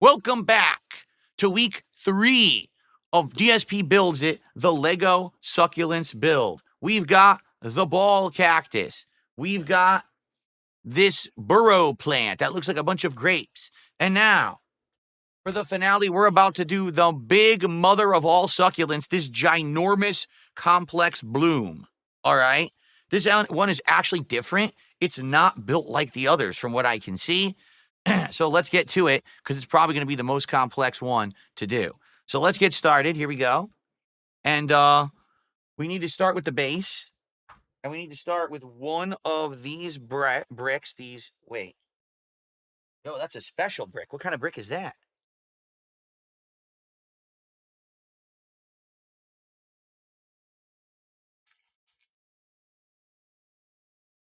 Welcome back to week 3 of DSP Builds It, the Lego Succulents build. We've got the ball cactus. We've got this burrow plant that looks like a bunch of grapes. And now, for the finale, we're about to do the big mother of all succulents, this ginormous complex bloom. All right? This one is actually different. It's not built like the others from what I can see. So let's get to it because it's probably going to be the most complex one to do. So let's get started. Here we go. And we need to start with the base. And we need to start with one of these bricks. Wait. No, that's a special brick. What kind of brick is that?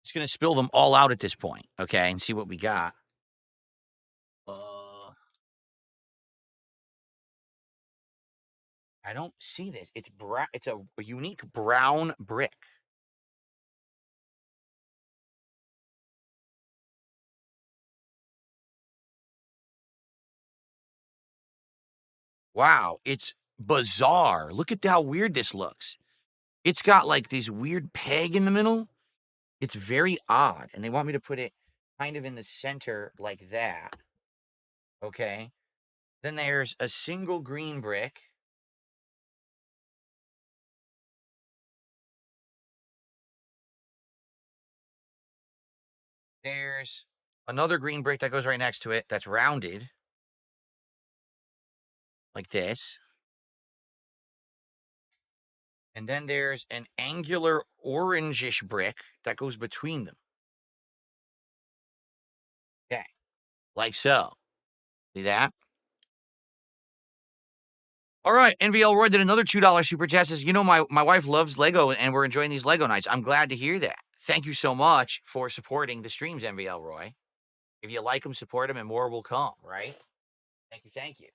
Just going to spill them all out at this point, okay, and see what we got. I don't see this. It's a unique brown brick. Wow, it's bizarre. Look at how weird this looks. It's got like this weird peg in the middle. It's very odd, and they want me to put it kind of in the center like that. Okay. Then there's a single green brick. There's another green brick that goes right next to it that's rounded like this. And then there's an angular orangish brick that goes between them. Okay. Like so. See that? All right. NVL Roy did another $2 super chat. Says, my wife loves Lego and we're enjoying these Lego nights. I'm glad to hear that. Thank you so much for supporting the streams, NVL Roy. If you like them, support them, and more will come, right? Thank you, thank you.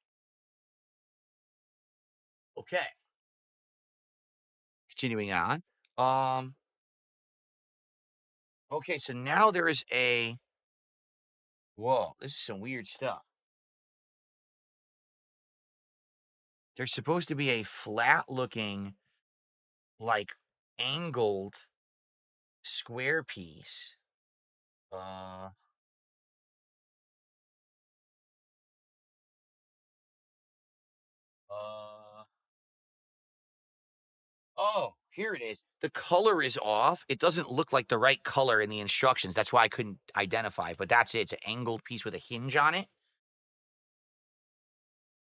Okay. Continuing on. Okay, so now there is a... Whoa, this is some weird stuff. There's supposed to be a flat-looking, like, angled square piece. Oh, here it is. The color is off. It doesn't look like the right color in the instructions. That's why I couldn't identify it, but that's it. It's an angled piece with a hinge on it.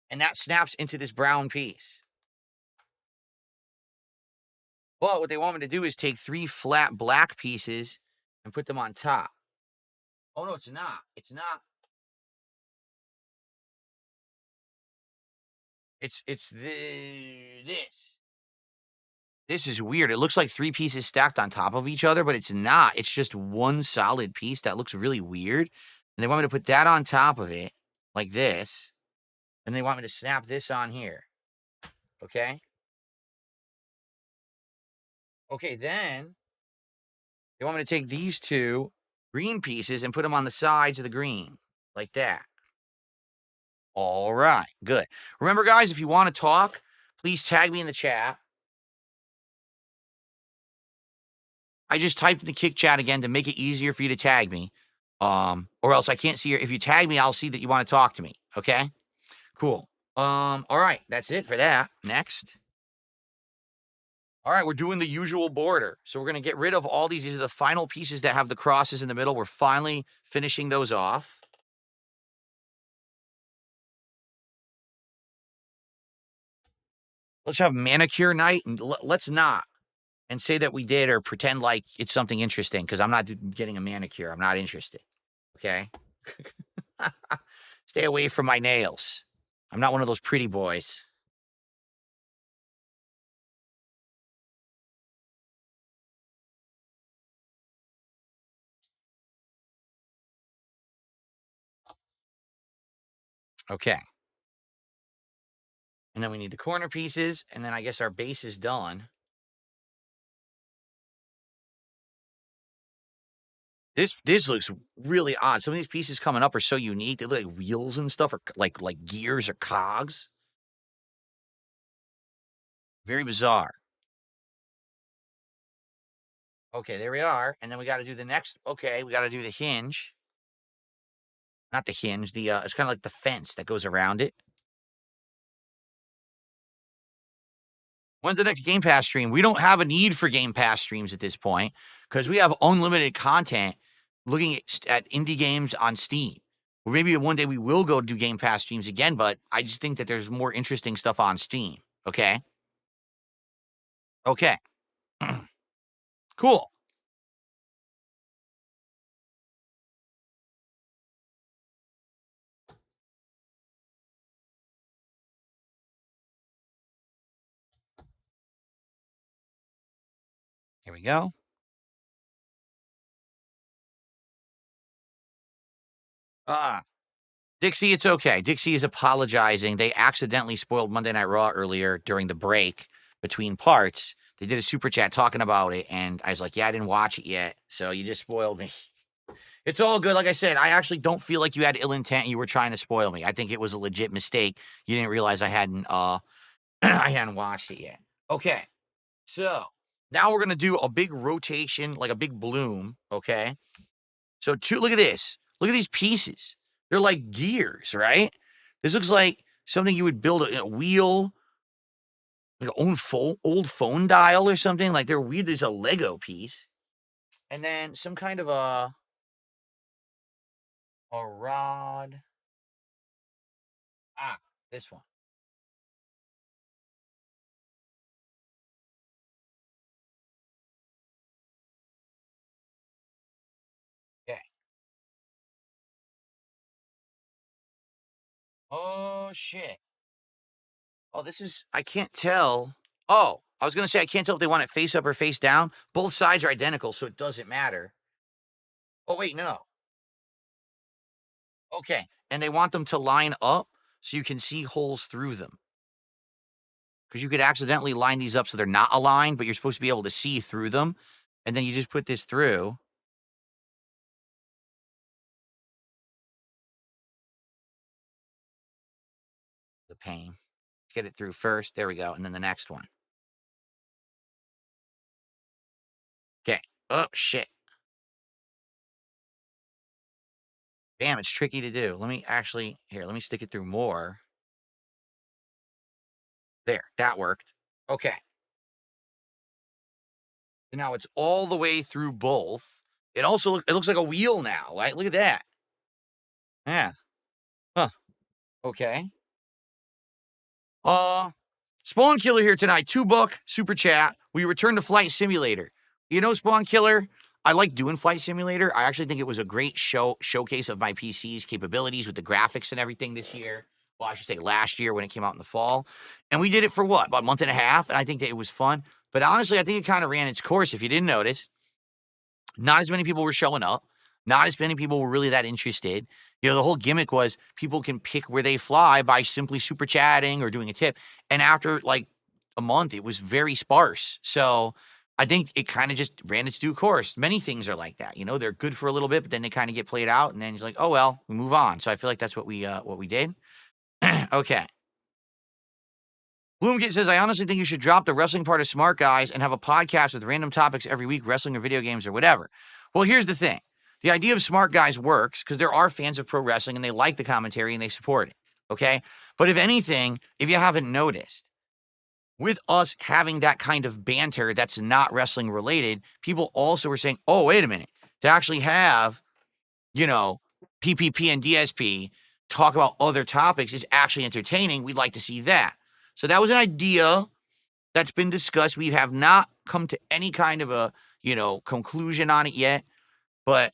And that snaps into this brown piece. But what they want me to do is take 3 flat black pieces and put them on top. Oh, no, it's not. It's not. It's this. This is weird. It looks like 3 pieces stacked on top of each other, but it's not. It's just one solid piece that looks really weird. And they want me to put that on top of it, like this. And they want me to snap this on here. Okay? Okay, then they want me to take these 2 green pieces and put them on the sides of the green, like that. All right, good. Remember, guys, if you want to talk, please tag me in the chat. I just typed in the kick chat again to make it easier for you to tag me. Or else I can't see your... If you tag me, I'll see that you want to talk to me. Okay? Cool. All right, that's it for that. Next. All right, we're doing the usual border. So we're going to get rid of all these. These are the final pieces that have the crosses in the middle. We're finally finishing those off. Let's have manicure night, and let's not. And say that we did, or pretend like it's something interesting, because I'm not getting a manicure. I'm not interested. Okay? Stay away from my nails. I'm not one of those pretty boys. Okay. And then we need the corner pieces, and then I guess our base is done. This looks really odd. Some of these pieces coming up are so unique. They look like wheels and stuff, or like gears or cogs. Very bizarre. Okay, there we are. And then we got to do the next. Okay, we got to do the hinge. Not the hinge. It's kind of like the fence that goes around it. When's the next Game Pass stream? We don't have a need for Game Pass streams at this point because we have unlimited content looking at indie games on Steam. Or maybe one day we will go do Game Pass streams again, but I just think that there's more interesting stuff on Steam. Okay. Okay. Cool. Here we go. Ah, Dixie, it's okay. Dixie is apologizing. They accidentally spoiled Monday Night Raw earlier during the break between parts. They did a super chat talking about it, and I was like, yeah, I didn't watch it yet, so you just spoiled me. It's all good. Like I said, I actually don't feel like you had ill intent. You were trying to spoil me. I think it was a legit mistake. You didn't realize I hadn't I hadn't watched it yet. Okay. So now we're gonna do a big rotation, like a big bloom. Okay. So look at this. Look at these pieces. They're like gears, right? This looks like something you would build a wheel, like an old phone dial or something. Like they're weird. There's a Lego piece. And then some kind of a rod. Ah, this one. Okay. Oh shit. Oh, I can't tell. Oh, I was gonna say I can't tell if they want it face up or face down. Both sides are identical, so it doesn't matter. Oh wait, no. Okay. And they want them to line up so you can see holes through them. Because you could accidentally line these up so they're not aligned, but you're supposed to be able to see through them. And then you just put this through. The pain. Get it through first. There we go. And then the next one. Okay. Oh, shit. Damn, it's tricky to do. Let me stick it through more. There, that worked. Okay. Now it's all the way through both. It looks like a wheel now, right? Look at that. Yeah. Huh. Okay. Spawn Killer here tonight. $2 super chat. We return to Flight Simulator. You know, Spawn Killer, I like doing Flight Simulator. I actually think it was a great showcase of my PC's capabilities with the graphics and everything this year. Well, I should say last year when it came out in the fall. And we did it for what? About a month and a half. And I think that it was fun. But honestly, I think it kind of ran its course. If you didn't notice, not as many people were showing up. Not as many people were really that interested. You know, the whole gimmick was people can pick where they fly by simply super chatting or doing a tip. And after like a month, it was very sparse. So I think it kind of just ran its due course. Many things are like that. You know, they're good for a little bit, but then they kind of get played out, and then it's like, oh well, we move on. So I feel like that's what we did. Okay. Bloomgate says, I honestly think you should drop the wrestling part of Smart Guys and have a podcast with random topics every week, wrestling or video games or whatever. Well, here's the thing. The idea of Smart Guys works because there are fans of pro wrestling and they like the commentary and they support it. Okay. But if anything, if you haven't noticed, with us having that kind of banter that's not wrestling related, people also were saying, oh, wait a minute, to actually have, you know, PPP and DSP talk about other topics is actually entertaining. We'd like to see that. So that was an idea that's been discussed. We have not come to any kind of a, conclusion on it yet. But,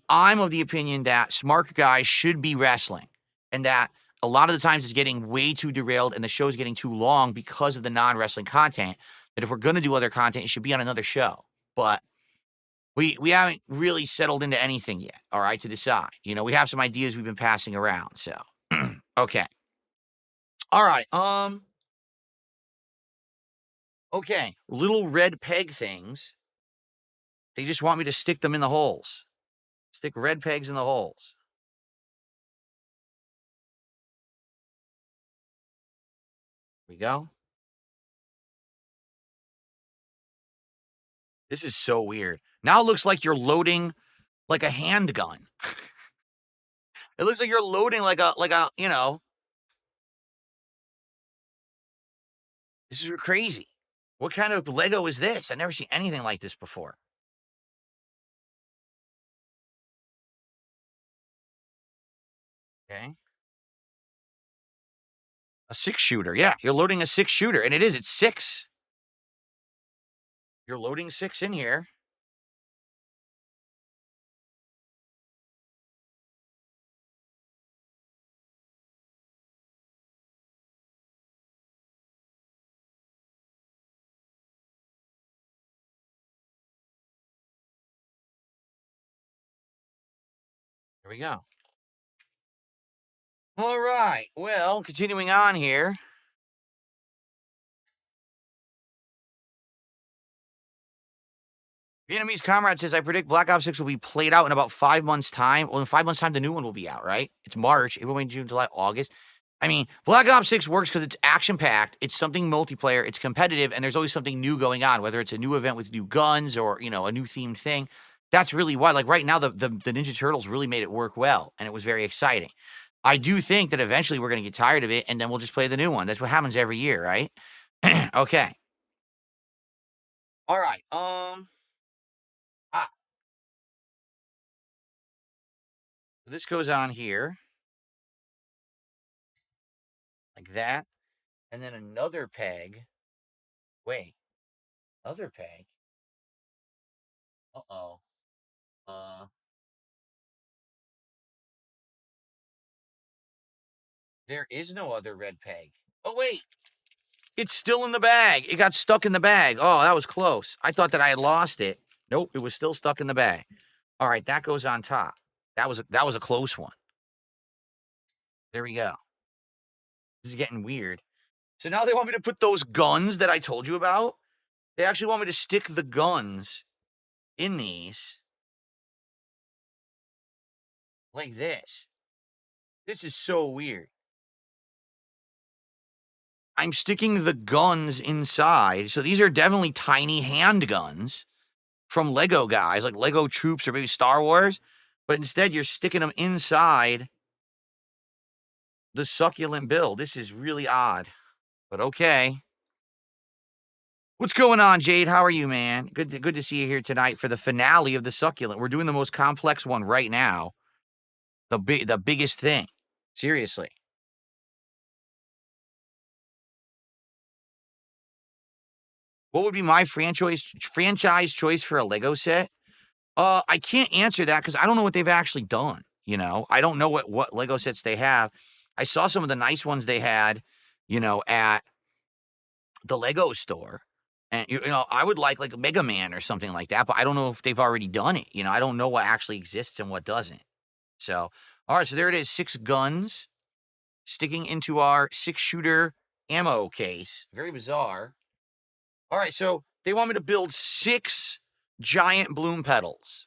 I'm of the opinion that Smart Guys should be wrestling and that a lot of the times it's getting way too derailed and the show's getting too long because of the non-wrestling content, that if we're going to do other content, it should be on another show. But we haven't really settled into anything yet, all right, to decide. We have some ideas we've been passing around, so. Okay. All right, okay, little red peg things. They just want me to stick them in the holes. Stick red pegs in the holes. There we go. This is so weird. Now it looks like you're loading like a handgun. It looks like you're loading like a, this is crazy. What kind of Lego is this? I've never seen anything like this before. Okay. A 6-shooter. Yeah, you're loading a 6-shooter, and it's 6. You're loading 6 in here. There we go. All right. Well, continuing on here. Vietnamese comrade says, I predict Black Ops 6 will be played out in about 5 months' time. Well, in 5 months' time, the new one will be out, right? It's March, April, May, June, July, August. I mean, Black Ops 6 works because it's action-packed, it's something multiplayer, it's competitive, and there's always something new going on, whether it's a new event with new guns or, a new themed thing. That's really why. Like, right now, the Ninja Turtles really made it work well, and it was very exciting. I do think that eventually we're going to get tired of it, and then we'll just play the new one. That's what happens every year, right? Okay. All right. This goes on here like that, and then another peg. Wait, other peg. Uh-oh. There is no other red peg. Oh, wait. It's still in the bag. It got stuck in the bag. Oh, that was close. I thought that I had lost it. Nope, it was still stuck in the bag. All right, that goes on top. That was a close one. There we go. This is getting weird. So now they want me to put those guns that I told you about. They actually want me to stick the guns in these like this. This is so weird. I'm sticking the guns inside. So these are definitely tiny handguns from Lego guys, like Lego Troops or maybe Star Wars. But instead, you're sticking them inside the succulent build. This is really odd, but okay. What's going on, Jade? How are you, man? Good to see you here tonight for the finale of the succulent. We're doing the most complex one right now. The biggest thing. Seriously. What would be my franchise choice for a Lego set? I can't answer that because I don't know what they've actually done. I don't know what Lego sets they have. I saw some of the nice ones they had, at the Lego store. And, I would like Mega Man or something like that, but I don't know if they've already done it. I don't know what actually exists and what doesn't. So, all right, so there it is, 6 guns sticking into our 6-shooter ammo case. Very bizarre. All right, so they want me to build 6 giant bloom petals.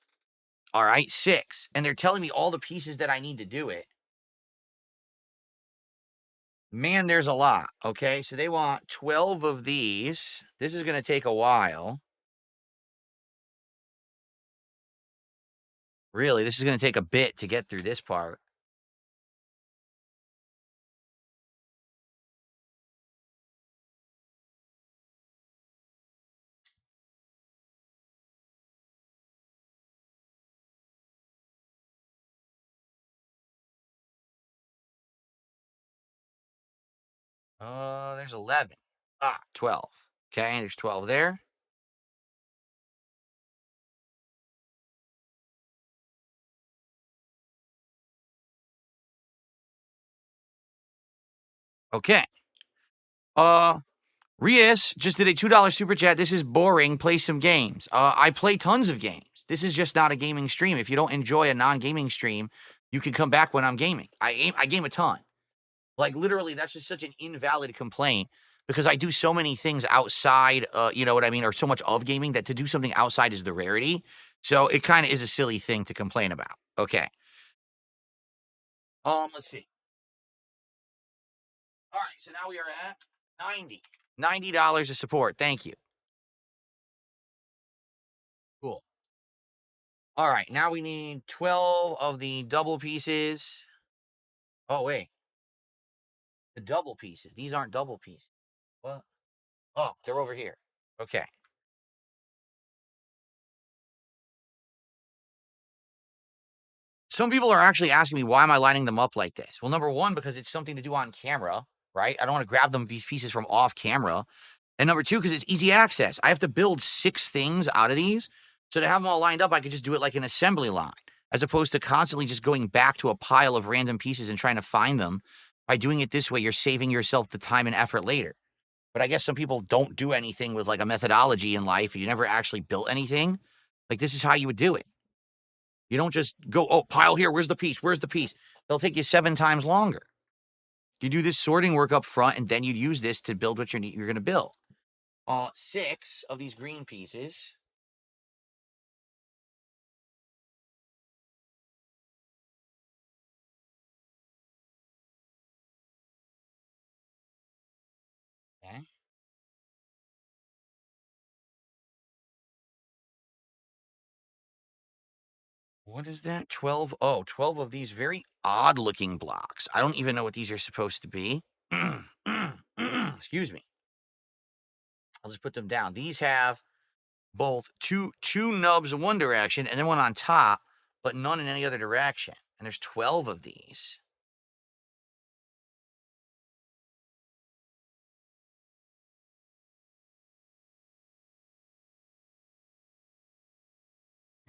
All right, 6. And they're telling me all the pieces that I need to do it. Man, there's a lot. Okay, so they want 12 of these. This is going to take a while. Really, this is going to take a bit to get through this part. There's 11. 12. Okay, there's 12 there. Okay. Rias just did a $2 super chat. This is boring. Play some games. I play tons of games. This is just not a gaming stream. If you don't enjoy a non-gaming stream, you can come back when I'm gaming. I game a ton. Like, literally, that's just such an invalid complaint because I do so many things outside, you know what I mean, or so much of gaming that to do something outside is the rarity. So it kind of is a silly thing to complain about. Okay. Let's see. All right, so now we are at 90. $90 of support. Thank you. Cool. All right, now we need 12 of the double pieces. Oh, wait. The double pieces. These aren't double pieces. What? Oh, they're over here. Okay. Some people are actually asking me, why am I lining them up like this? Well, number one, because it's something to do on camera, right? I don't want to grab these pieces from off camera. And number two, because it's easy access. I have to build 6 things out of these. So to have them all lined up, I could just do it like an assembly line, as opposed to constantly just going back to a pile of random pieces and trying to find them. By doing it this way, you're saving yourself the time and effort later. But I guess some people don't do anything with like a methodology in life. You never actually built anything. Like, this is how you would do it. You don't just go, oh, pile here. Where's the piece? Where's the piece? They'll take you 7 times longer. You do this sorting work up front, and then you'd use this to build what you're going to build. 6 of these green pieces. Okay. What is that? 12. Oh, 12 of these very odd looking blocks. I don't even know what these are supposed to be. Excuse me. I'll just put them down. These have both two nubs in one direction and then one on top, but none in any other direction. And there's 12 of these.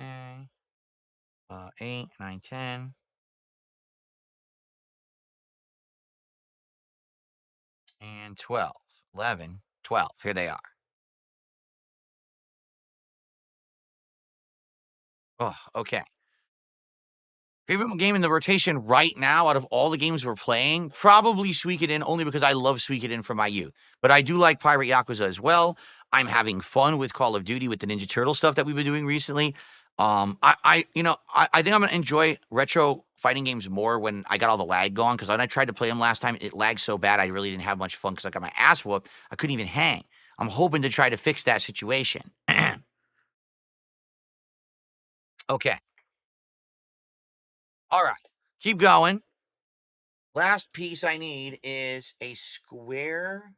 Okay. 8, 9, 10. And 12. 11, 12. Here they are. Oh, okay. Favorite game in the rotation right now out of all the games we're playing? Probably Suikoden, only because I love Suikoden from my youth. But I do like Pirate Yakuza as well. I'm having fun with Call of Duty with the Ninja Turtle stuff that we've been doing recently. I think I'm gonna enjoy retro fighting games more when I got all the lag gone. Because when I tried to play them last time, it lagged so bad I really didn't have much fun because I got my ass whooped. I couldn't even hang. I'm hoping to try to fix that situation. Okay. All right. Keep going. Last piece I need is a square.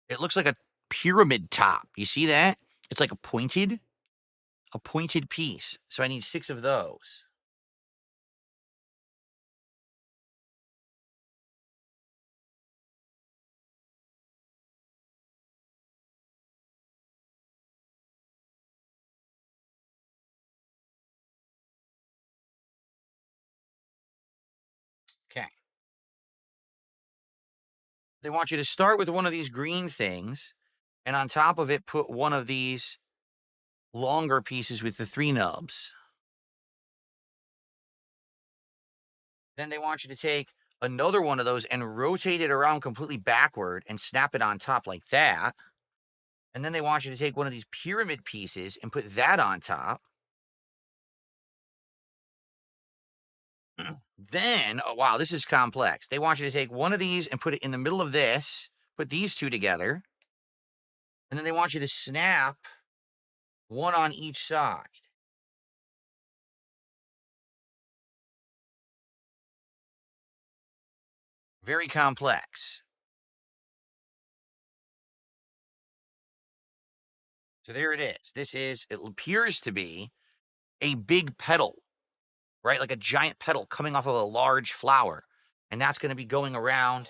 It looks like a pyramid top. You see that? It's like a pointed piece. So I need 6 of those. Okay. They want you to start with one of these green things, and on top of it, put one of these longer pieces with the 3 nubs. Then they want you to take another one of those and rotate it around completely backward and snap it on top like that. And then they want you to take one of these pyramid pieces and put that on top. Then, oh, wow, this is complex. They want you to take one of these and put it in the middle of this, put these 2 together, and then they want you to snap one on each side. Very complex. So there it is. It appears to be a big petal, right? Like a giant petal coming off of a large flower. And that's going to be going around,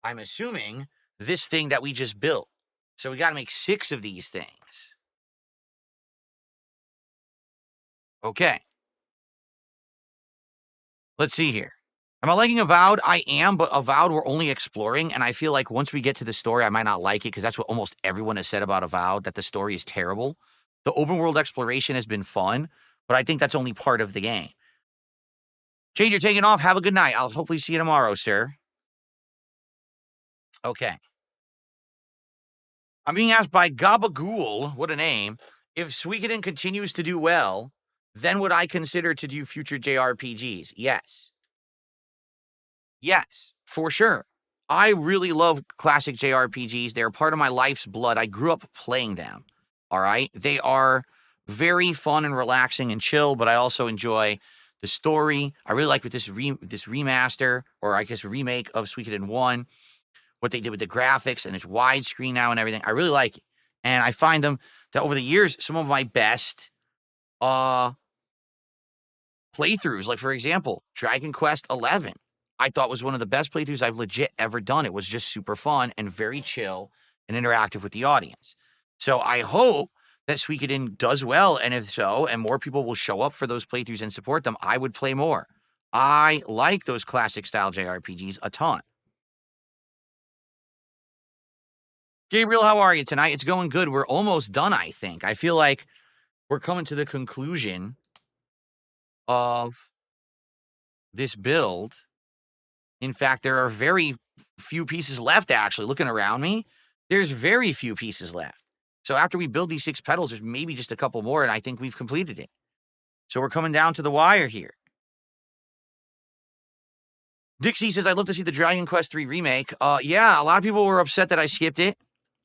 I'm assuming, this thing that we just built. So we got to make 6 of these things. Okay. Let's see here. Am I liking Avowed? I am, but Avowed we're only exploring, and I feel like once we get to the story, I might not like it because that's what almost everyone has said about Avowed, that the story is terrible. The open world exploration has been fun, but I think that's only part of the game. Jade, you're taking off. Have a good night. I'll hopefully see you tomorrow, sir. Okay. I'm being asked by Gabagool, what a name, If Suikoden continues to do well, then would I consider to do future JRPGs? Yes. Yes, for sure. I really love classic JRPGs. They're part of my life's blood. I grew up playing them. All right. They are very fun and relaxing and chill, but I also enjoy the story. I really like with this remaster, or I guess remake of Suikoden 1, what they did with the graphics and it's widescreen now and everything. I really like it. And I find them that over the years, some of my best uh playthroughs. Like, for example, Dragon Quest 11, I thought was one of the best playthroughs I've legit ever done. It was just super fun and very chill and interactive with the audience. So I hope that Suikoden does well, and if so, and more people will show up for those playthroughs and support them, I would play more. I like those classic style JRPGs a ton. Gabriel, how are you tonight? It's going good. We're almost done, I think. I feel like we're coming to the conclusion of this build. In fact, there are very few pieces left, actually. Looking around me, there's very few pieces left. So after we build these 6 pedals, there's maybe just a couple more, and I think we've completed it. So we're coming down to the wire here. Dixie says, I'd love to see the Dragon Quest III remake. Yeah, a lot of people were upset that I skipped it.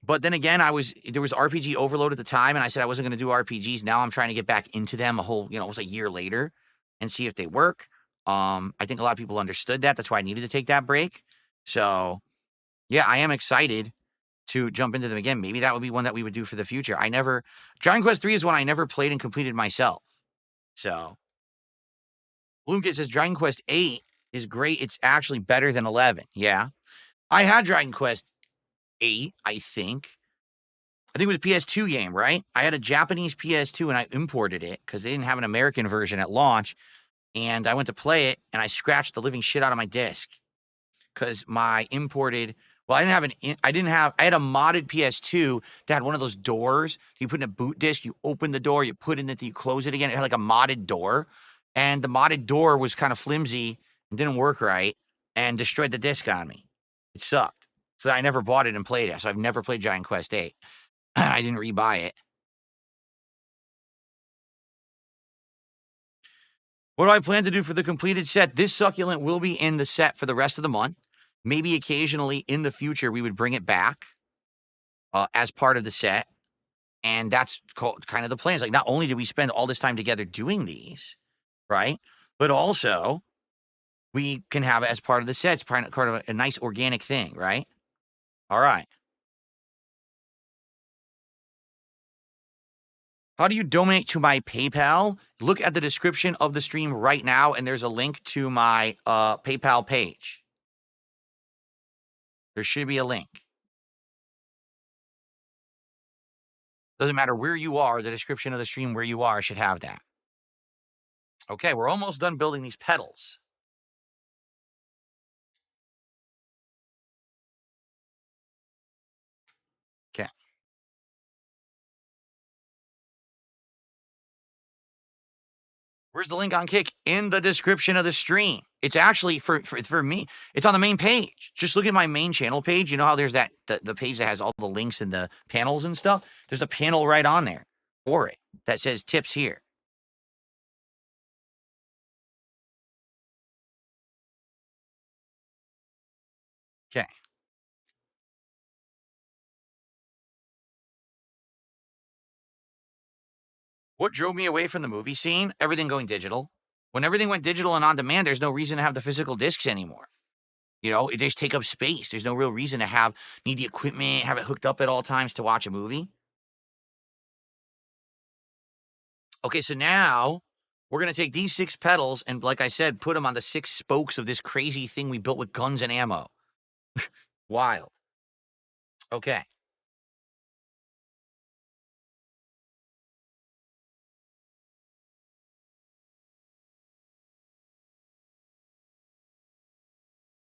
But then again, there was RPG overload at the time, and I said I wasn't going to do RPGs. Now I'm trying to get back into them it was a year later, and see if they work. I think a lot of people understood that. That's why I needed to take that break. So, yeah, I am excited to jump into them again. Maybe that would be one that we would do for the future. Dragon Quest III is one I never played and completed myself. So, Bloomkit says Dragon Quest 8 is great. It's actually better than 11. Yeah. I had Dragon Quest 8, I think. I think it was a PS2 game, right? I had a Japanese PS2 and I imported it because they didn't have an American version at launch. And I went to play it and I scratched the living shit out of my disc because my imported. Well, I had a modded PS2 that had one of those doors. You put in a boot disc, you open the door, you put in it, you close it again. It had like a modded door. And the modded door was kind of flimsy and didn't work right and destroyed the disc on me. It sucked. So I never bought it and played it. So I've never played Giant Quest 8. I didn't rebuy it. What do I plan to do for the completed set? This succulent will be in the set for the rest of the month. Maybe occasionally in the future, we would bring it back as part of the set. And that's kind of the plans. Like, not only do we spend all this time together doing these, right? But also, we can have it as part of the set. It's part of a nice organic thing, right? All right. How do you donate to my PayPal? Look at the description of the stream right now, and there's a link to my PayPal page. There should be a link. Doesn't matter where you are, the description of the stream where you are should have that. Okay, we're almost done building these pedals. Okay. Where's the link on Kick? In the description of the stream. It's actually, for me, it's on the main page. Just look at my main channel page. You know how there's the page that has all the links and the panels and stuff? There's a panel right on there for it that says tips here. Okay. What drove me away from the movie scene? Everything going digital. When everything went digital and on demand, there's no reason to have the physical discs anymore. It just take up space. There's no real reason to need the equipment, have it hooked up at all times to watch a movie. Okay, so now we're going to take these 6 pedals and, like I said, put them on the 6 spokes of this crazy thing we built with guns and ammo. Wild. Okay.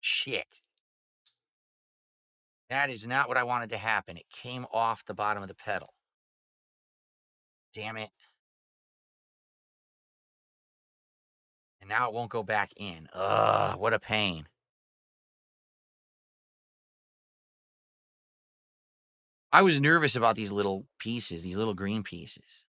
Shit. That is not what I wanted to happen. It came off the bottom of the pedal. Damn it. And now it won't go back in. Ugh, what a pain. I was nervous about these little pieces, these little green pieces.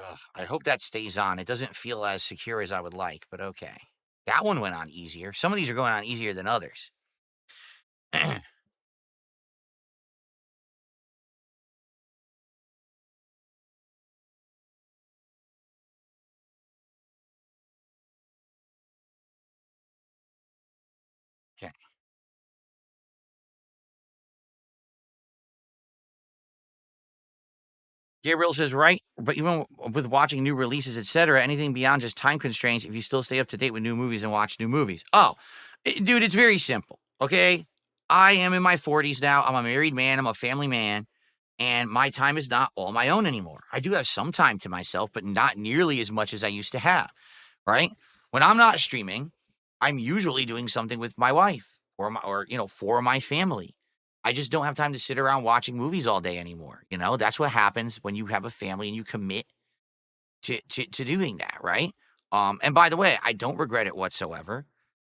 Ugh, I hope that stays on. It doesn't feel as secure as I would like, but okay. That one went on easier. Some of these are going on easier than others. Okay. Gabriel says, right, but even with watching new releases, etc., anything beyond just time constraints, if you still stay up to date with new movies and watch new movies. Oh, dude, it's very simple. Okay. I am in my 40s now. I'm a married man. I'm a family man. And my time is not all my own anymore. I do have some time to myself, but not nearly as much as I used to have. Right. When I'm not streaming, I'm usually doing something with my wife or for my family. I just don't have time to sit around watching movies all day anymore. That's what happens when you have a family and you commit to doing that, right? And by the way, I don't regret it whatsoever.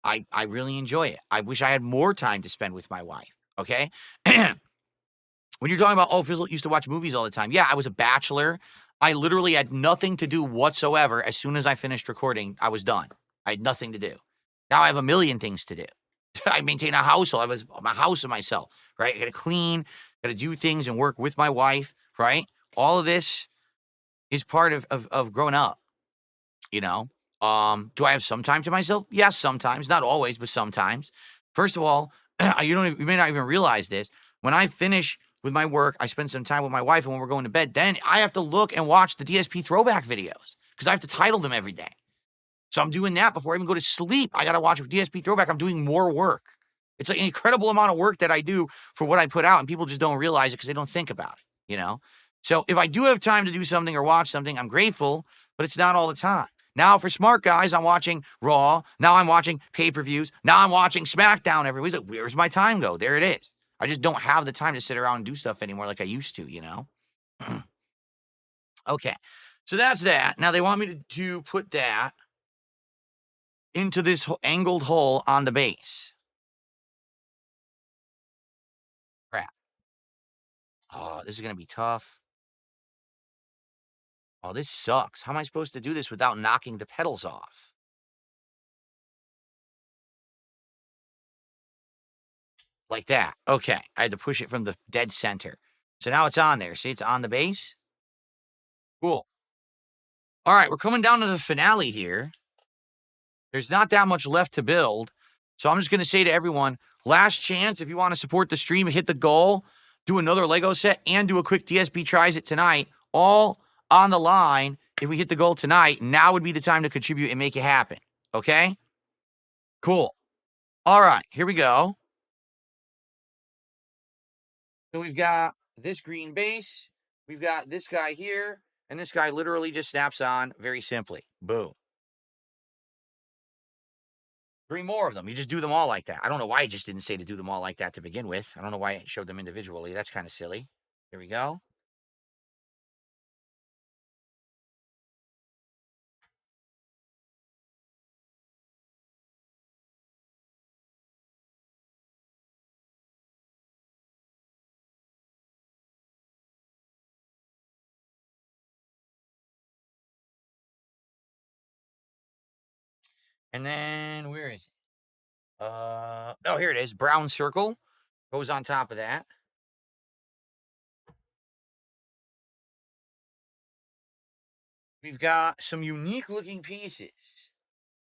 I really enjoy it. I wish I had more time to spend with my wife. Okay. When you're talking about, oh, Fizzle used to watch movies all the time. Yeah, I was a bachelor. I literally had nothing to do whatsoever. As soon as I finished recording, I was done. I had nothing to do. Now I have a million things to do. I maintain a household. I was my house and myself, right? I got to clean, got to do things and work with my wife, right? All of this is part of growing up, you know. Do I have some time to myself? Yes, sometimes, not always, but sometimes. First of all, you may not even realize this. When I finish with my work, I spend some time with my wife, and when we're going to bed, then I have to look and watch the DSP throwback videos because I have to title them every day. So I'm doing that before I even go to sleep. I got to watch DSP throwback. I'm doing more work. It's an incredible amount of work that I do for what I put out, and people just don't realize it because they don't think about it. So if I do have time to do something or watch something, I'm grateful, but it's not all the time. Now, for smart guys, I'm watching Raw. Now I'm watching pay-per-views. Now I'm watching SmackDown every week. Like, where's my time go? There it is. I just don't have the time to sit around and do stuff anymore like I used to. Okay. So that's that. Now they want me to put that into this angled hole on the base. Crap. Oh, this is going to be tough. Oh, this sucks. How am I supposed to do this without knocking the pedals off? Like that. Okay. I had to push it from the dead center. So now it's on there. See, it's on the base. Cool. All right. We're coming down to the finale here. There's not that much left to build. So I'm just going to say to everyone, last chance, if you want to support the stream, hit the goal, do another Lego set, and do a quick DSP tries it tonight, all on the line. If we hit the goal tonight, now would be the time to contribute and make it happen. Okay? Cool. All right, here we go. So we've got this green base. We've got this guy here. And this guy literally just snaps on very simply. Boom. 3 more of them. You just do them all like that. I don't know why I just didn't say to do them all like that to begin with. I don't know why I showed them individually. That's kind of silly. Here we go. And then where is it? Oh, here it is. Brown circle goes on top of that. We've got some unique looking pieces.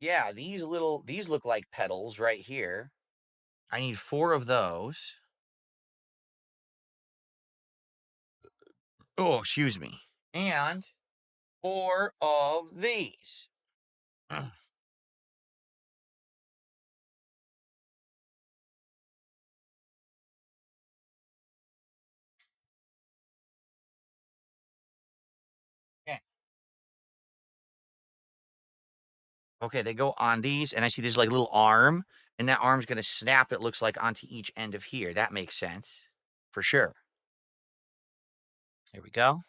Yeah, these look like petals right here. I need 4 of those. Oh, excuse me. And 4 of these. Okay. Okay, they go on these, and I see this like little arm, and that arm's gonna snap, it looks like, onto each end of here. That makes sense. For sure. Here we go.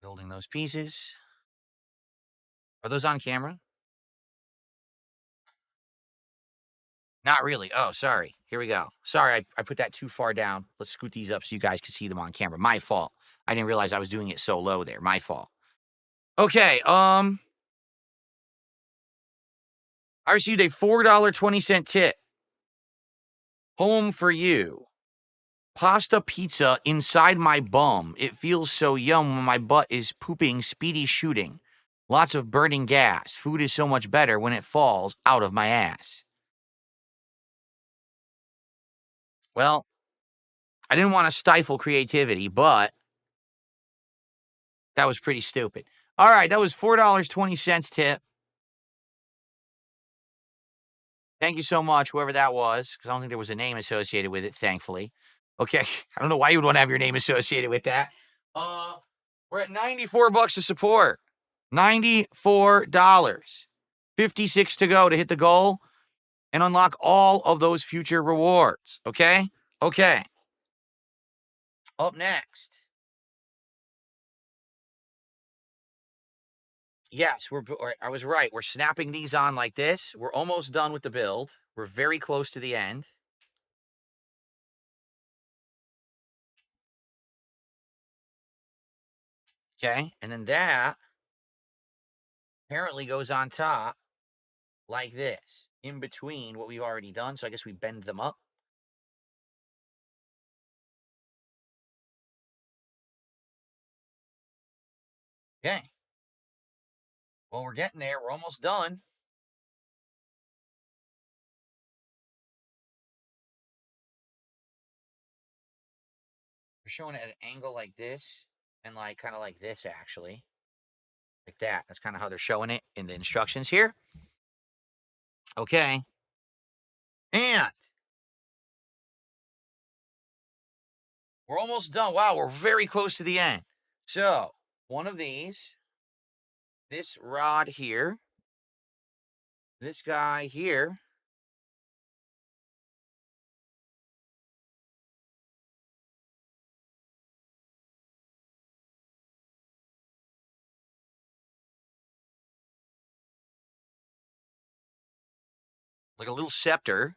Building those pieces. Are those on camera? Not really. Oh, sorry. Here we go. Sorry, I put that too far down. Let's scoot these up so you guys can see them on camera. My fault. I didn't realize I was doing it so low there. My fault. Okay, I received a $4.20 tip. Home for you. Pasta pizza inside my bum. It feels so yum when my butt is pooping speedy shooting. Lots of burning gas. Food is so much better when it falls out of my ass. Well, I didn't want to stifle creativity, but that was pretty stupid. All right, that was $4.20 tip. Thank you so much, whoever that was, because I don't think there was a name associated with it, thankfully. Okay, I don't know why you would want to have your name associated with that. We're at $94 to support. $94. 56 to go to hit the goal and unlock all of those future rewards. Okay? Okay. Up next. Yes, I was right. We're snapping these on like this. We're almost done with the build. We're very close to the end. Okay? And then that apparently goes on top like this, in between what we've already done. So I guess we bend them up. Okay. Well, we're getting there. We're almost done. We're showing it at an angle like this and like kind of like this, actually. Like that. That's kind of how they're showing it in the instructions here. Okay. And we're almost done. Wow, we're very close to the end. So, one of these, this rod here, this guy here, like a little scepter.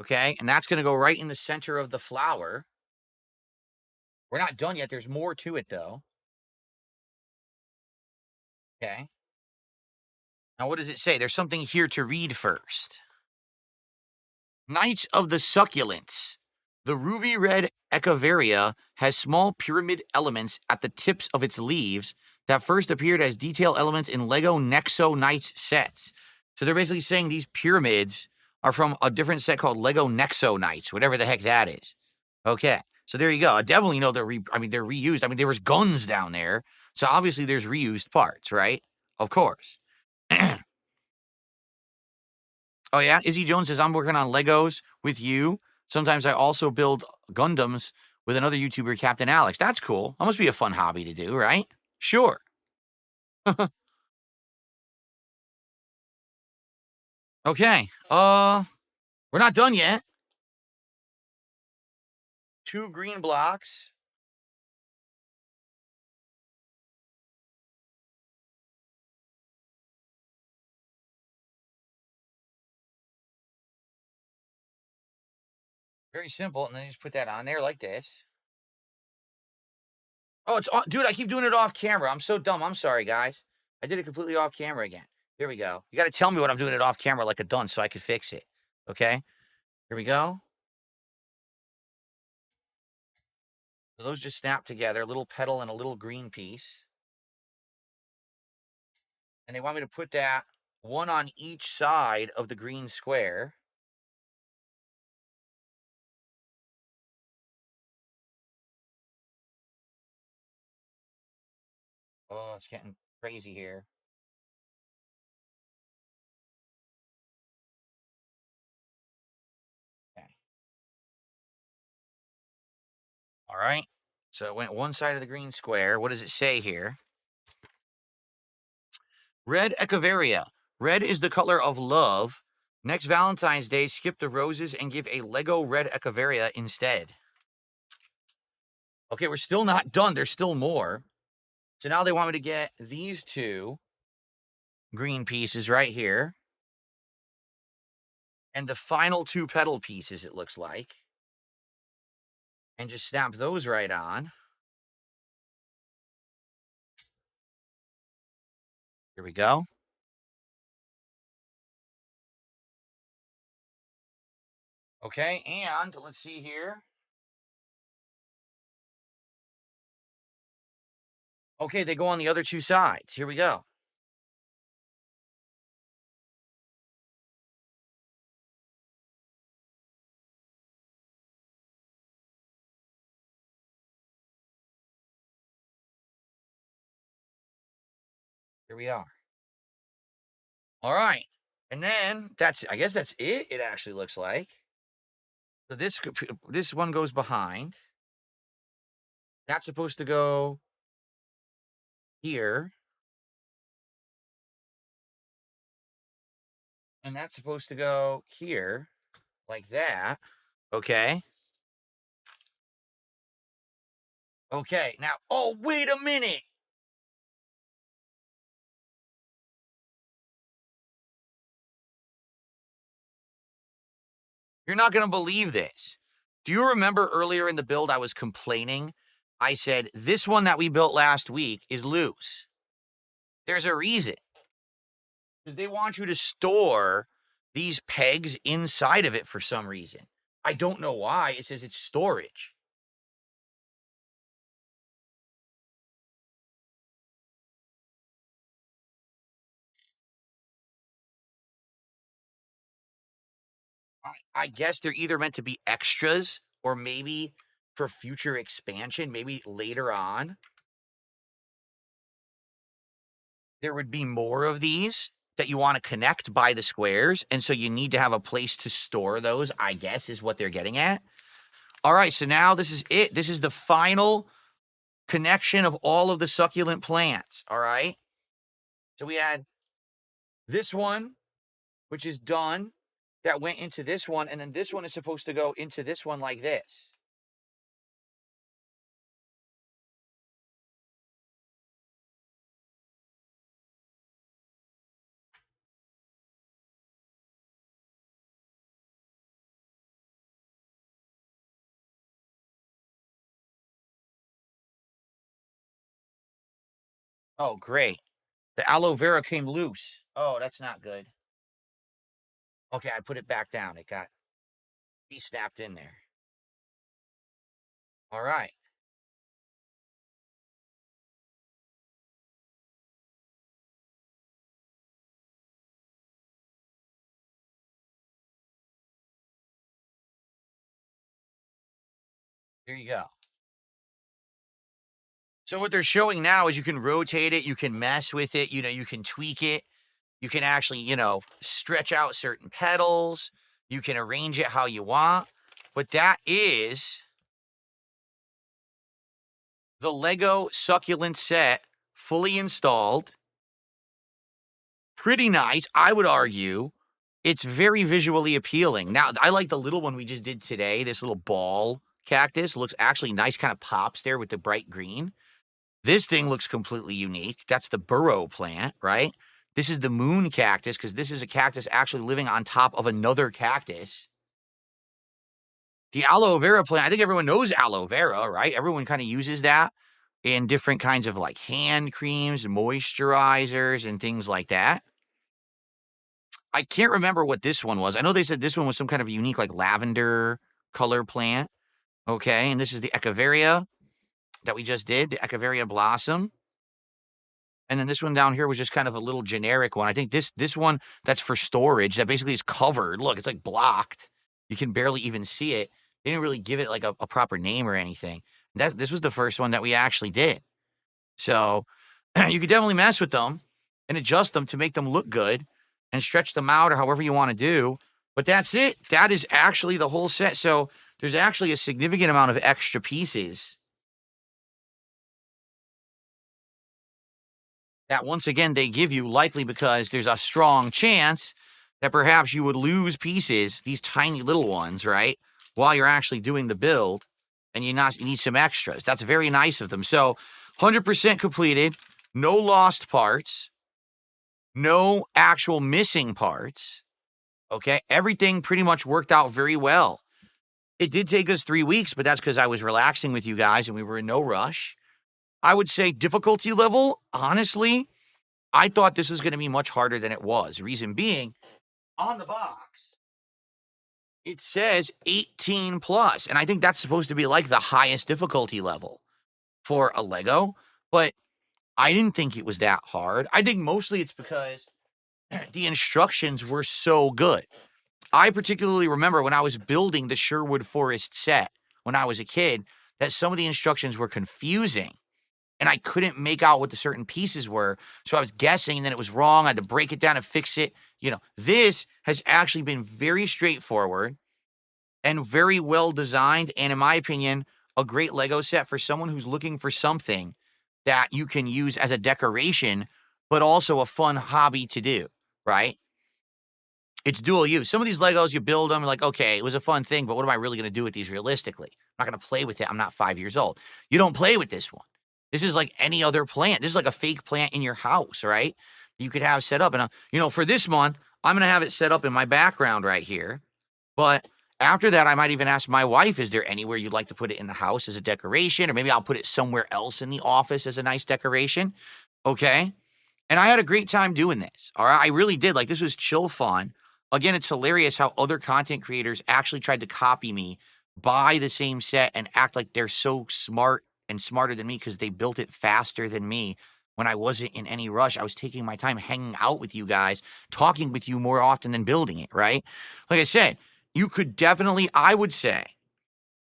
Okay. And that's going to go right in the center of the flower. We're not done yet. There's more to it, though. Okay. Now, what does it say? There's something here to read first. Knights of the Succulents. The ruby red Echeveria has small pyramid elements at the tips of its leaves that first appeared as detail elements in Lego Nexo Knights sets. So they're basically saying these pyramids are from a different set called Lego Nexo Knights, whatever the heck that is. Okay, so there you go. I definitely know they're they're reused. I mean, there was guns down there, so obviously there's reused parts, right? Of course. Oh, yeah? Izzy Jones says, I'm working on Legos with you. Sometimes I also build Gundams with another YouTuber, Captain Alex. That's cool. That must be a fun hobby to do, right? Sure. Okay. We're not done yet. 2 green blocks. Very simple. And then you just put that on there like this. Oh, it's on. Dude, I keep doing it off camera. I'm so dumb. I'm sorry, guys. I did it completely off camera again. Here we go. You got to tell me when I'm doing it off camera like a dunce so I can fix it. Okay? Here we go. So those just snap together, a little petal and a little green piece. And they want me to put that one on each side of the green square. Oh, it's getting crazy here. Okay. All right. So it went one side of the green square. What does it say here? Red Echeveria. Red is the color of love. Next Valentine's Day, skip the roses and give a Lego red Echeveria instead. Okay, we're still not done. There's still more. So now they want me to get these 2 green pieces right here. And the final 2 petal pieces, it looks like. And just snap those right on. Here we go. Okay, and let's see here. Okay, they go on the other two sides. Here we go. Here we are. All right. And then I guess that's it. It actually looks like. So this one goes behind. That's supposed to go here. And that's supposed to go here like that. Okay. Okay. Now, oh, wait a minute. You're not going to believe this. Do you remember earlier in the build I was complaining? I said, this one that we built last week is loose. There's a reason. Because they want you to store these pegs inside of it for some reason. I don't know why. It says it's storage. I guess they're either meant to be extras or maybe for future expansion, maybe later on, there would be more of these that you want to connect by the squares. And so you need to have a place to store those, I guess, is what they're getting at. All right, so now this is it. This is the final connection of all of the succulent plants. All right. So we had this one, which is done, that went into this one. And then this one is supposed to go into this one like this. Oh, great. The aloe vera came loose. Oh, that's not good. Okay, I put it back down. It got snapped in there. All right. Here you go. So what they're showing now is you can rotate it, you can mess with it, you can tweak it. You can actually, stretch out certain petals. You can arrange it how you want. But that is the Lego succulent set fully installed. Pretty nice, I would argue. It's very visually appealing. Now, I like the little one we just did today. This little ball cactus looks actually nice, kind of pops there with the bright green. This thing looks completely unique. That's the burrow plant, right? This is the moon cactus because this is a cactus actually living on top of another cactus. The aloe vera plant, I think everyone knows aloe vera, right? Everyone kind of uses that in different kinds of like hand creams, moisturizers, and things like that. I can't remember what this one was. I know they said this one was some kind of unique like lavender color plant. Okay, and this is the Echeveria that we just did, the Echeveria blossom. And then this one down here was just kind of a little generic one. I think this one that's for storage that basically is covered. Look, it's like blocked. You can barely even see it. They didn't really give it like a proper name or anything. This was the first one that we actually did. So you could definitely mess with them and adjust them to make them look good and stretch them out or however you want to do. But that's it. That is actually the whole set. So there's actually a significant amount of extra pieces that once again they give you, likely because there's a strong chance that perhaps you would lose pieces, these tiny little ones, right, while you're actually doing the build, and you need some extras. That's very nice of them. So 100% completed, no lost parts, no actual missing parts. Okay, everything pretty much worked out very well. It did take us 3 weeks, but that's because I was relaxing with you guys and we were in no rush. I would say difficulty level, honestly, I thought this was going to be much harder than it was. Reason being, on the box, it says 18 plus, and I think that's supposed to be like the highest difficulty level for a Lego, but I didn't think it was that hard. I think mostly it's because the instructions were so good. I particularly remember when I was building the Sherwood Forest set when I was a kid, that some of the instructions were confusing and I couldn't make out what the certain pieces were. So I was guessing and then it was wrong. I had to break it down and fix it. This has actually been very straightforward and very well designed. And in my opinion, a great Lego set for someone who's looking for something that you can use as a decoration, but also a fun hobby to do, right? It's dual use. Some of these Legos, you build them, like, okay, it was a fun thing, but what am I really going to do with these realistically? I'm not going to play with it. I'm not 5 years old. You don't play with this one. This is like any other plant. This is like a fake plant in your house, right? You could have set up. And, for this month, I'm going to have it set up in my background right here. But after that, I might even ask my wife, is there anywhere you'd like to put it in the house as a decoration? Or maybe I'll put it somewhere else in the office as a nice decoration. Okay. And I had a great time doing this. All right. I really did. Like, this was chill fun. Again, it's hilarious how other content creators actually tried to copy me, buy the same set, and act like they're so smart and smarter than me because they built it faster than me when I wasn't in any rush. I was taking my time hanging out with you guys, talking with you more often than building it, right? Like I said, you could definitely, I would say,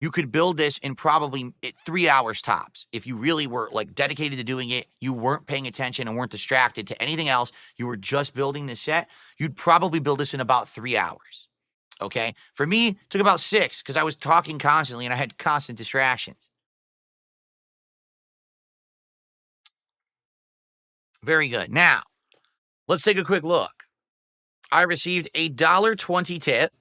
you could build this in probably 3 hours tops. If you really were like dedicated to doing it, you weren't paying attention and weren't distracted to anything else, you were just building this set, you'd probably build this in about 3 hours. Okay? For me, it took about 6 because I was talking constantly and I had constant distractions. Very good. Now, let's take a quick look. I received a $1.20 tip.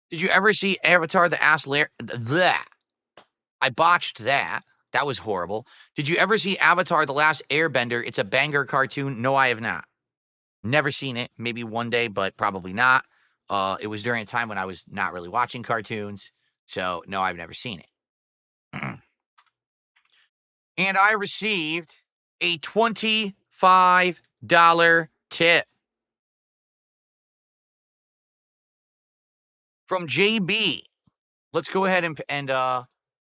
Did you ever see Avatar the Ass Lair? I botched that. That was horrible. Did you ever see Avatar the Last Airbender? It's a banger cartoon. No, I have not. Never seen it. Maybe one day, but probably not. It was during a time when I was not really watching cartoons. So, no, I've never seen it. And I received a $25 tip from JB. Let's go ahead and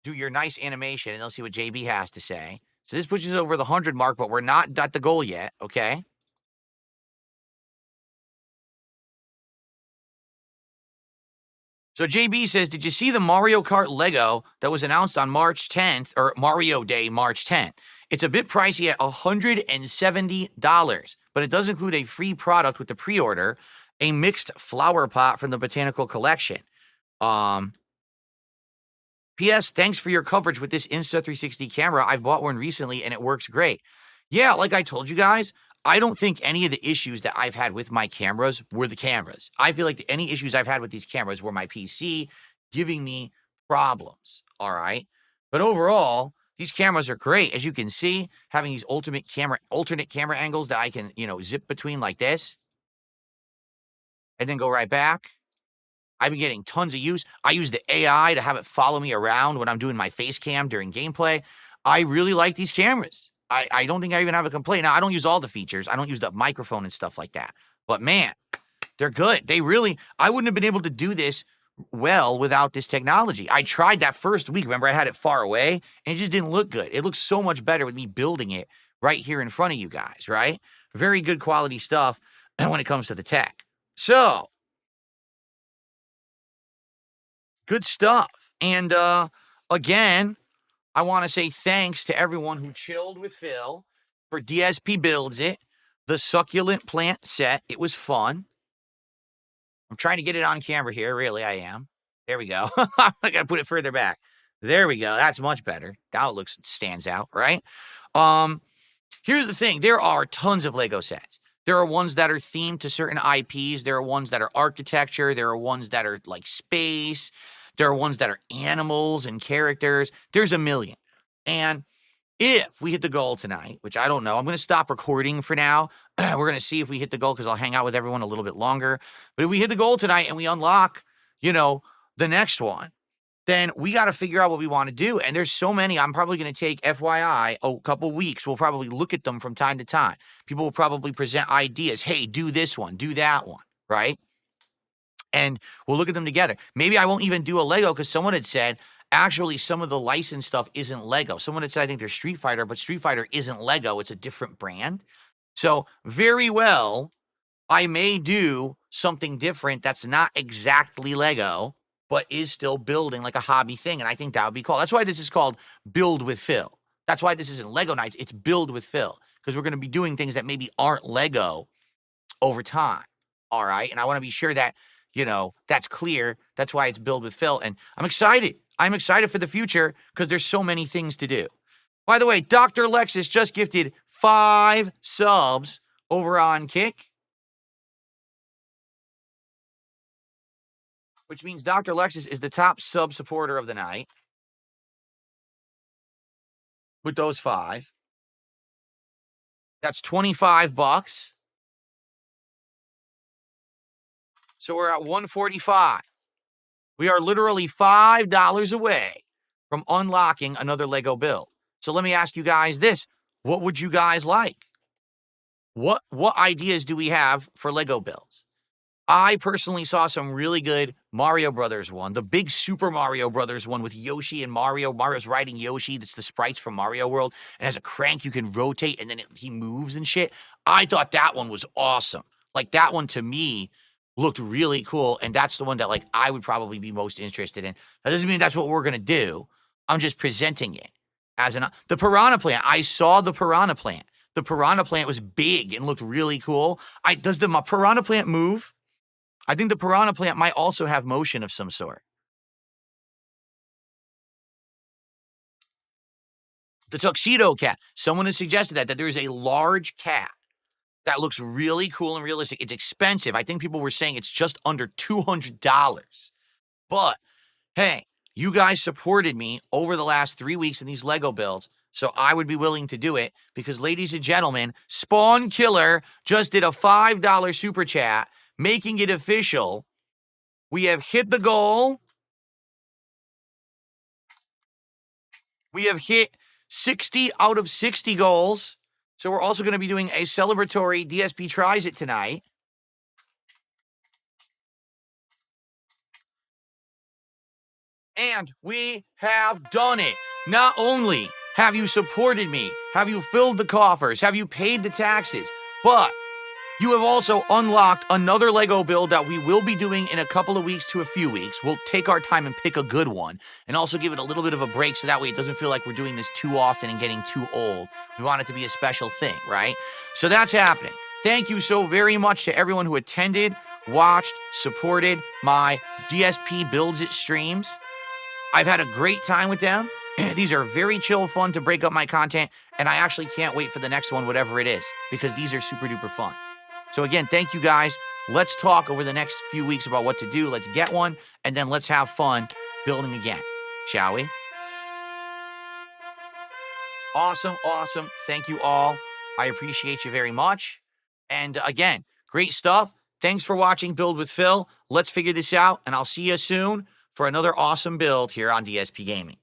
do your nice animation, and let's see what JB has to say. So this pushes over the 100 mark, but we're not at the goal yet, okay? So JB says, did you see the Mario Kart Lego that was announced on March 10th, or Mario Day, March 10th? It's a bit pricey at $170, but it does include a free product with the pre-order, a mixed flower pot from the Botanical Collection. P.S. Thanks for your coverage with this Insta360 camera. I've bought one recently and it works great. Yeah, like I told you guys, I don't think any of the issues that I've had with my cameras were the cameras. I feel like any issues I've had with these cameras were my PC giving me problems, all right? But overall, these cameras are great. As you can see, having these alternate camera angles that I can, zip between like this and then go right back. I've been getting tons of use. I use the AI to have it follow me around when I'm doing my face cam during gameplay. I really like these cameras. I don't think I even have a complaint. Now, I don't use all the features. I don't use the microphone and stuff like that. But man, they're good. I wouldn't have been able to do this well without this technology. I tried that first week. Remember, I had it far away and it just didn't look good. It looks so much better with me building it right here in front of you guys, right? Very good quality stuff when it comes to the tech. So, good stuff. And again, I want to say thanks to everyone who chilled with Phil for DSP Builds It, the succulent plant set. It was fun. I'm trying to get it on camera here. Really, I am. There we go. I got to put it further back. There we go. That's much better. Now it stands out, right? Here's the thing. There are tons of Lego sets. There are ones that are themed to certain IPs. There are ones that are architecture. There are ones that are like space. There are ones that are animals and characters. There's a million. And if we hit the goal tonight, which I don't know, I'm going to stop recording for now. We're going to see if we hit the goal because I'll hang out with everyone a little bit longer. But if we hit the goal tonight and we unlock, the next one, then we got to figure out what we want to do. And there's so many. I'm probably going to take, FYI, a couple weeks. We'll probably look at them from time to time. People will probably present ideas. Hey, do this one, do that one, right? And we'll look at them together. Maybe I won't even do a Lego because someone had said, actually, some of the licensed stuff isn't Lego. Someone had said, I think they're Street Fighter, but Street Fighter isn't Lego. It's a different brand. So very well, I may do something different that's not exactly Lego, but is still building like a hobby thing. And I think that would be cool. That's why this is called Build with Phil. That's why this isn't Lego Nights. It's Build with Phil, because we're going to be doing things that maybe aren't Lego over time. All right. And I want to be sure that, that's clear. That's why it's Build with Phil. And I'm excited. I'm excited for the future because there's so many things to do. By the way, Dr. Lexus just gifted 5 subs over on Kick, which means Dr. Lexus is the top sub supporter of the night with those 5. That's $25. So we're at $145. We are literally $5 away from unlocking another Lego build. So let me ask you guys this. What would you guys like? What ideas do we have for Lego builds? I personally saw some really good Mario Brothers one, the big Super Mario Brothers one with Yoshi and Mario. Mario's riding Yoshi. That's the sprites from Mario World. And has a crank you can rotate and then he moves and shit. I thought that one was awesome. Like that one to me looked really cool. And that's the one that like I would probably be most interested in. That doesn't mean that's what we're going to do. I'm just presenting it as the Piranha Plant. I saw the Piranha Plant. The Piranha Plant was big and looked really cool. Does the Piranha Plant move? I think the Piranha Plant might also have motion of some sort. The Tuxedo Cat. Someone has suggested that there is a large cat that looks really cool and realistic. It's expensive. I think people were saying it's just under $200. But, hey, you guys supported me over the last 3 weeks in these Lego builds, so I would be willing to do it because, ladies and gentlemen, Spawn Killer just did a $5 super chat, making it official. We have hit the goal. We have hit 60 out of 60 goals. So we're also going to be doing a celebratory DSP Tries It tonight. And we have done it. Not only have you supported me, have you filled the coffers, have you paid the taxes, but you have also unlocked another Lego build that we will be doing in a couple of weeks to a few weeks. We'll take our time and pick a good one and also give it a little bit of a break so that way it doesn't feel like we're doing this too often and getting too old. We want it to be a special thing, right? So that's happening. Thank you so very much to everyone who attended, watched, supported my DSP Builds It streams. I've had a great time with them. These are very chill, fun to break up my content, and I actually can't wait for the next one, whatever it is, because these are super duper fun. So again, thank you guys. Let's talk over the next few weeks about what to do. Let's get one, and then let's have fun building again, shall we? Awesome, awesome. Thank you all. I appreciate you very much. And again, great stuff. Thanks for watching Build with Phil. Let's figure this out, and I'll see you soon for another awesome build here on DSP Gaming.